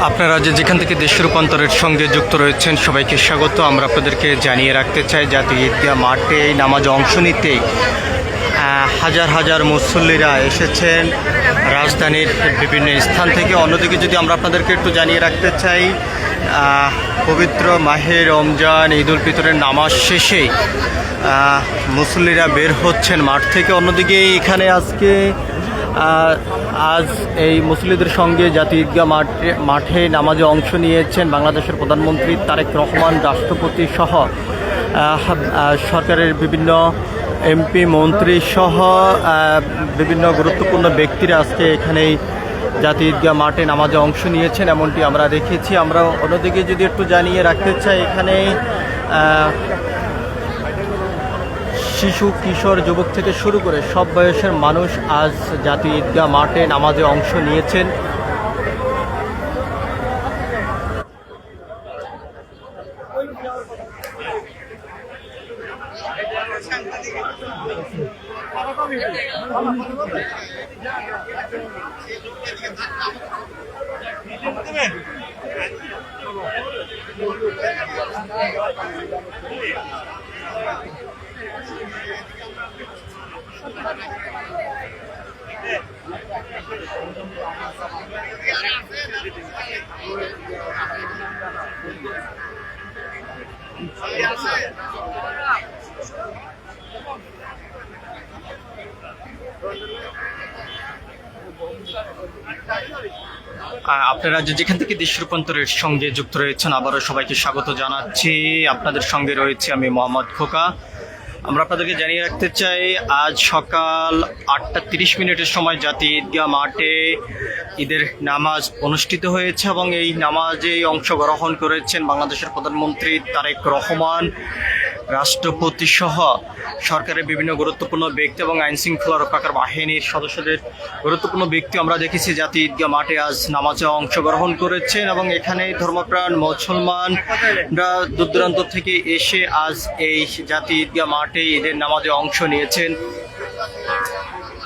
আপনারা যেখান থেকে দেশ রূপান্তরের সঙ্গে যুক্ত রয়েছেন সবাইকে স্বাগত। আমরা আপনাদেরকে জানিয়ে রাখতে চাই জাতীয় ঈদগাহ মাঠে নামাজ অংশ নিতে হাজার হাজার মুসল্লিরা এসেছেন রাজধানীর বিভিন্ন স্থান থেকে। অন্যদিকে যদি আমরা আপনাদেরকে একটু জানিয়ে রাখতে চাই, পবিত্র মাহে রমজান ঈদ উল ফিতরের নামাজ শেষেই মুসল্লিরা বের হচ্ছেন মাঠ থেকে। অন্যদিকে এখানে আজ এই মুসল্লিদের সঙ্গে জাতীয় ঈদগাহ মাঠে নামাজে অংশ নিয়েছেন বাংলাদেশের প্রধানমন্ত্রী তারেক রহমান, রাষ্ট্রপতি সহ সরকারের বিভিন্ন এমপি মন্ত্রী সহ বিভিন্ন গুরুত্বপূর্ণ ব্যক্তিরা আজকে এখানেই জাতীয় ঈদগাহ মাঠে নামাজে অংশ নিয়েছেন, এমনটি আমরা দেখেছি। আমরা অন্যদিকে যদি একটু জানিয়ে রাখতে চাই, এখানে শিশু, কিশোর, যুবক থেকে শুরু করে সব বয়সের মানুষ আজ জাতীয় ঈদগাহ মাঠে নামাজে অংশ নিয়েছেন। আপনারা যেখান থেকে দেশ রূপান্তরের সঙ্গে যুক্ত রয়েছেন আবারও সবাইকে স্বাগত জানাচ্ছি। আপনাদের সঙ্গে রয়েছে আমি মোহাম্মদ খোকা। আমরা আপনাদেরকে জানিয়ে রাখতে চাই, আজ সকাল 8:30 সময় জাতীয় ঈদগাহ মাঠে ঈদের নামাজ অনুষ্ঠিত হয়েছে এবং এই নামাজে অংশগ্রহণ করেছেন বাংলাদেশের প্রধানমন্ত্রী তারেক রহমান, রাষ্ট্রপতি সহ সরকারের বিভিন্ন গুরুত্বপূর্ণ ব্যক্তি এবং আইন শৃঙ্খলা রক্ষাকারী বাহিনীর সদস্যদের গুরুত্বপূর্ণ ব্যক্তি আমরা দেখেছি জাতীয় ঈদগাহ মাঠে আজ নামাজে অংশগ্রহণ করেছেন এবং এখানে ধর্মপ্রাণ মুসলমানরা দূর দূরান্ত থেকে এসে আজ এই জাতীয় ঈদগাহ মাঠে ঈদের নামাজে অংশ নিয়েছেন।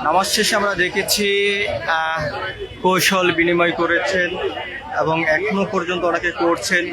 নামাজ শেষে আমরা দেখেছি কৌশল বিনিময় করেছেন এবং এখনো পর্যন্ত অনেকে করছেন।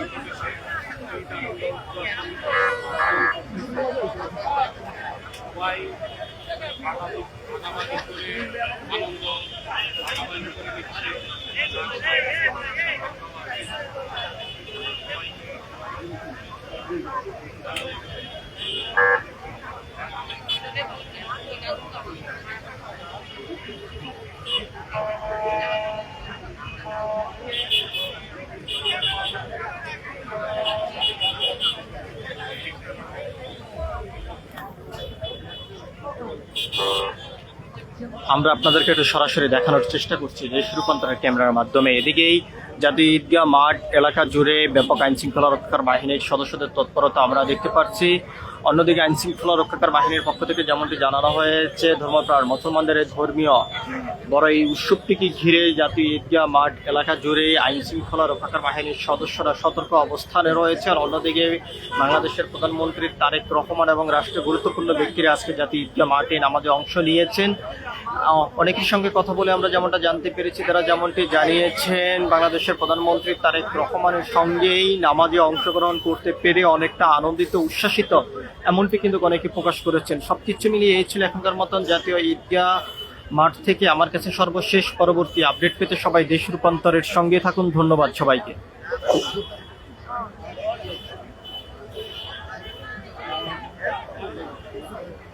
আমরা আপনাদেরকে একটু সরাসরি দেখানোর চেষ্টা করছি দেশ রূপান্তরের ক্যামেরার মাধ্যমে। এদিকেই জাতীয় ঈদগাহ মাঠ এলাকা জুড়ে ব্যাপক আইন শৃঙ্খলা রক্ষাকার বাহিনীর সদস্যদের তৎপরতা আমরা দেখতে পাচ্ছি। অন্যদিকে আইন শৃঙ্খলা রক্ষাকার বাহিনীর পক্ষ থেকে যেমনটি জানানো হয়েছে, ধর্মপ্রাণ মুসলমানদের ধর্মীয় বড় এই উৎসবটিকে ঘিরে জাতীয় ঈদগাহ মাঠ এলাকা জুড়ে আইন শৃঙ্খলা রক্ষাকার বাহিনীর সদস্যরা সতর্ক অবস্থানে রয়েছে। আর অন্যদিকে বাংলাদেশের প্রধানমন্ত্রী তারেক রহমান এবং রাষ্ট্রের গুরুত্বপূর্ণ ব্যক্তিরা আজকে জাতীয় ঈদগাহ মাঠে নামাজে অংশ নিয়েছেন। অনেকের সঙ্গে কথা বলে আমরা যেমনটা জানতে পেরেছি, তারা যেমনটি জানিয়েছেন বাংলাদেশের প্রধানমন্ত্রী তারেক রহমানের সঙ্গেই নামাজে অংশগ্রহণ করতে পেরে অনেকটা আনন্দিত, উচ্ছ্বাসিত, এমনটি কিন্তু অনেকে প্রকাশ করেছেন। সবকিছু মিলিয়ে এই ছিল এখনকার মতন জাতীয় ঈদগাহ মাঠ থেকে আমার কাছে সর্বশেষ। পরবর্তী আপডেট পেতে সবাই দেশ রূপান্তরের সঙ্গে থাকুন। ধন্যবাদ সবাইকে।